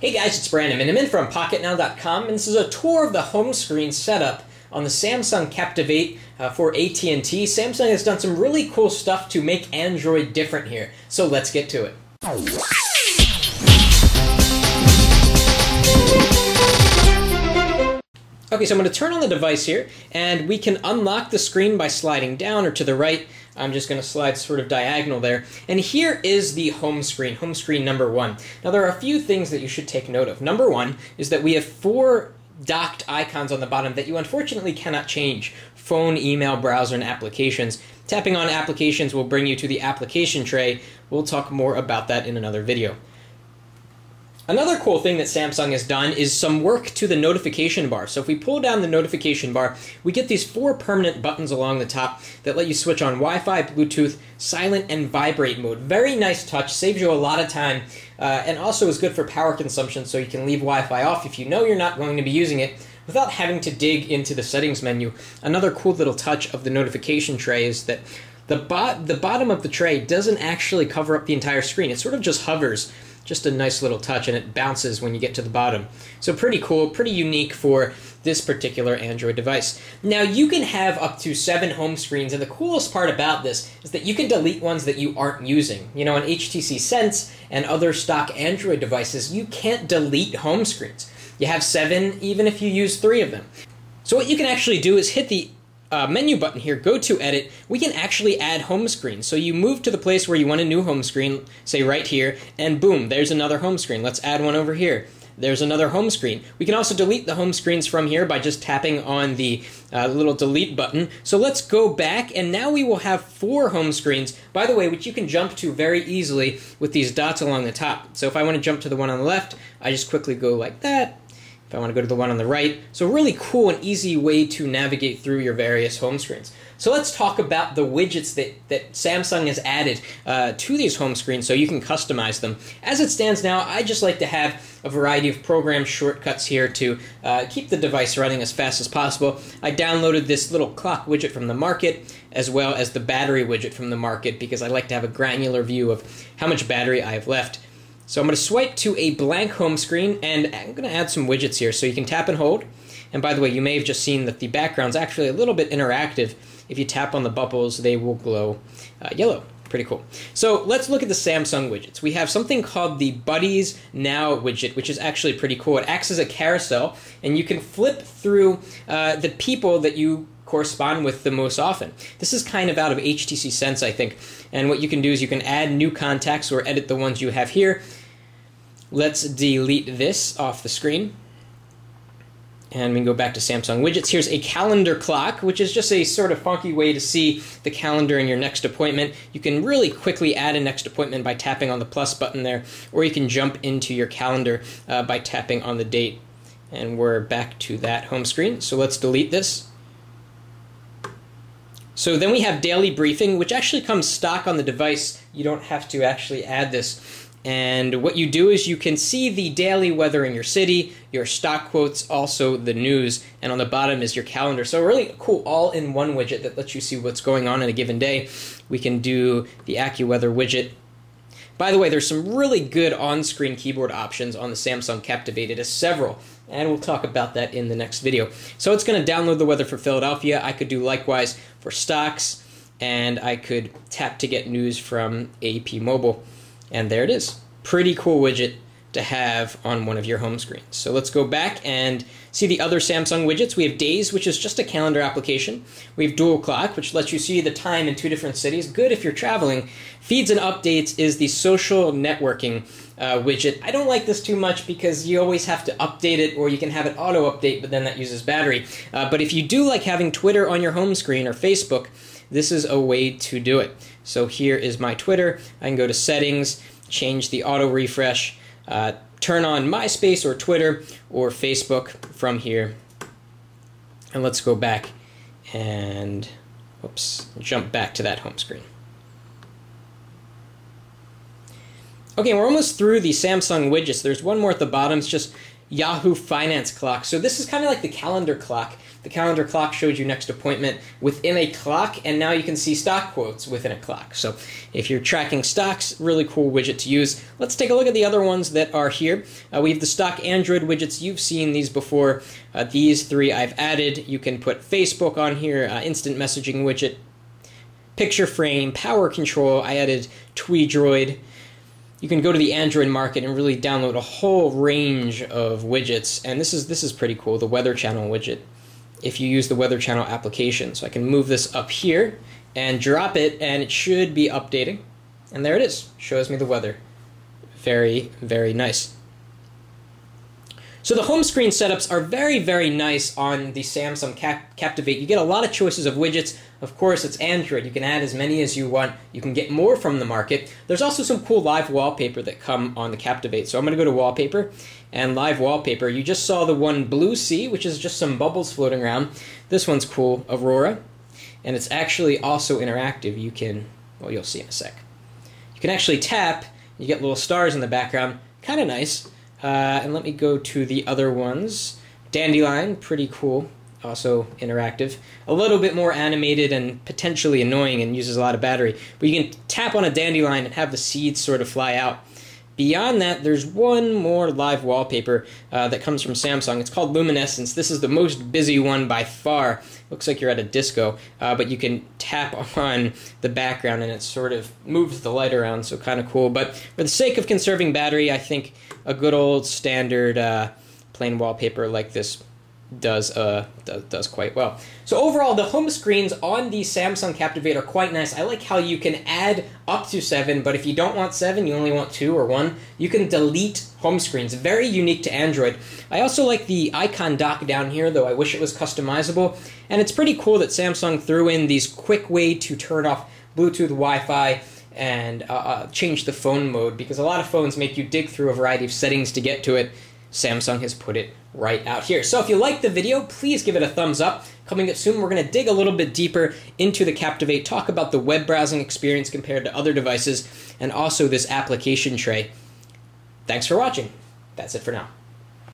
Hey guys, it's Brandon Miniman from Pocketnow.com, and this is a tour of the home screen setup on the Samsung Captivate for AT&T. Samsung has done some really cool stuff to make Android different here, so let's get to it. Okay, so I'm going to turn on the device here, and we can unlock the screen by sliding down or to the right. I'm just going to slide sort of diagonal there. And here is the home screen number 1. Now there are a few things that you should take note of. Number 1 is that we have 4 docked icons on the bottom that you unfortunately cannot change. Phone, email, browser, and applications. Tapping on applications will bring you to the application tray. We'll talk more about that in another video. Another cool thing that Samsung has done is some work to the notification bar. So if we pull down the notification bar, we get these 4 permanent buttons along the top that let you switch on Wi-Fi, Bluetooth, silent, and vibrate mode. Very nice touch, saves you a lot of time, and also is good for power consumption, so you can leave Wi-Fi off if you know you're not going to be using it without having to dig into the settings menu. Another cool little touch of the notification tray is that the bottom of the tray doesn't actually cover up the entire screen. It sort of just hovers. Just a nice little touch, and it bounces when you get to the bottom. So pretty cool, pretty unique for this particular Android device. Now you can have up to 7 home screens, and the coolest part about this is that you can delete ones that you aren't using. You know, on HTC Sense and other stock Android devices, you can't delete home screens. You have 7 even if you use 3 of them. So what you can actually do is hit the menu button here, go to edit. We can actually add home screen. So you move to the place where you want a new home screen, say right here, and boom, there's another home screen. Let's add one over here. There's another home screen. We can also delete the home screens from here by just tapping on the little delete button. So let's go back, and now we will have 4 home screens, by the way, which you can jump to very easily with these dots along the top. So if I want to jump to the one on the left, I just quickly go like that. If I want to go to the one on the right. So really cool and easy way to navigate through your various home screens. So let's talk about the widgets that Samsung has added to these home screens so you can customize them. As it stands now, I just like to have a variety of program shortcuts here to keep the device running as fast as possible. I downloaded this little clock widget from the market, as well as the battery widget from the market, because I like to have a granular view of how much battery I have left. So I'm going to swipe to a blank home screen, and I'm going to add some widgets here. So you can tap and hold. And by the way, you may have just seen that the background's actually a little bit interactive. If you tap on the bubbles, they will glow yellow. Pretty cool. So let's look at the Samsung widgets. We have something called the Buddies Now widget, which is actually pretty cool. It acts as a carousel, and you can flip through the people that you correspond with the most often. This is kind of out of HTC Sense, I think. And what you can do is you can add new contacts or edit the ones you have here. Let's delete this off the screen. And we can go back to Samsung widgets. Here's a calendar clock, which is just a sort of funky way to see the calendar in your next appointment. You can really quickly add a next appointment by tapping on the plus button there, or you can jump into your calendar by tapping on the date. And we're back to that home screen. So let's delete this. So then we have daily briefing, which actually comes stock on the device. You don't have to actually add this. And what you do is you can see the daily weather in your city, your stock quotes, also the news, and on the bottom is your calendar. So a really cool all-in-one widget that lets you see what's going on in a given day. We can do the Accuweather Widget. By the way, there's some really good on-screen keyboard options on the Samsung Captivate. It has several, and we'll talk about that in the next video. So it's going to download the weather for Philadelphia. I could do likewise for stocks, and I could tap to get news from AP Mobile. And there it is. Pretty cool widget to have on one of your home screens. So let's go back and see the other Samsung widgets. We have Days, which is just a calendar application. We have Dual Clock, which lets you see the time in 2 different cities. Good if you're traveling. Feeds and Updates is the social networking widget. I don't like this too much because you always have to update it, or you can have it auto-update, but then that uses battery. But if you do like having Twitter on your home screen or Facebook, this is a way to do it. So here is my Twitter. I can go to Settings, change the auto refresh, turn on MySpace or Twitter or Facebook from here. And let's go back and jump back to that home screen. Okay, we're almost through the Samsung widgets. There's one more at the bottom. It's just Yahoo Finance clock. So this is kind of like the calendar clock. The calendar clock showed you next appointment within a clock, and now you can see stock quotes within a clock. So if you're tracking stocks, really cool widget to use. Let's take a look at the other ones that are here. We have the stock Android widgets. You've seen these before. These three I've added. You can put Facebook on here, instant messaging widget, picture frame, power control. I added TweeDroid. You can go to the Android market and really download a whole range of widgets, and this is pretty cool, the Weather Channel widget, if you use the Weather Channel application. So I can move this up here and drop it, and it should be updating. And there it is, shows me the weather. Very, very nice. So the home screen setups are very, very nice on the Samsung Captivate. You get a lot of choices of widgets. Of course, it's Android. You can add as many as you want. You can get more from the market. There's also some cool live wallpaper that come on the Captivate. So I'm going to go to Wallpaper and Live Wallpaper. You just saw the one Blue Sea, which is just some bubbles floating around. This one's cool, Aurora. And it's actually also interactive. You can, well, you'll see in a sec. You can actually tap. You get little stars in the background. Kind of nice. And let me go to the other ones. Dandelion, pretty cool, also interactive. A little bit more animated and potentially annoying and uses a lot of battery. But you can tap on a dandelion and have the seeds sort of fly out. Beyond that, there's one more live wallpaper that comes from Samsung. It's called Luminescence. This is the most busy one by far. Looks like you're at a disco, but you can tap on the background and it sort of moves the light around, so kind of cool. But for the sake of conserving battery, I think a good old standard plain wallpaper like this does quite well. So overall, the home screens on the Samsung Captivate are quite nice. I like how you can add up to 7, but if you don't want 7, you only want 2 or 1, you can delete home screens. Very unique to Android. I also like the icon dock down here, though I wish it was customizable. And it's pretty cool that Samsung threw in these quick way to turn off Bluetooth, Wi-Fi, and change the phone mode, because a lot of phones make you dig through a variety of settings to get to it. Samsung has put it right out here. So if you liked the video, please give it a thumbs up. Coming up soon, we're going to dig a little bit deeper into the Captivate, talk about the web browsing experience compared to other devices, and also this application tray. Thanks for watching. That's it for now.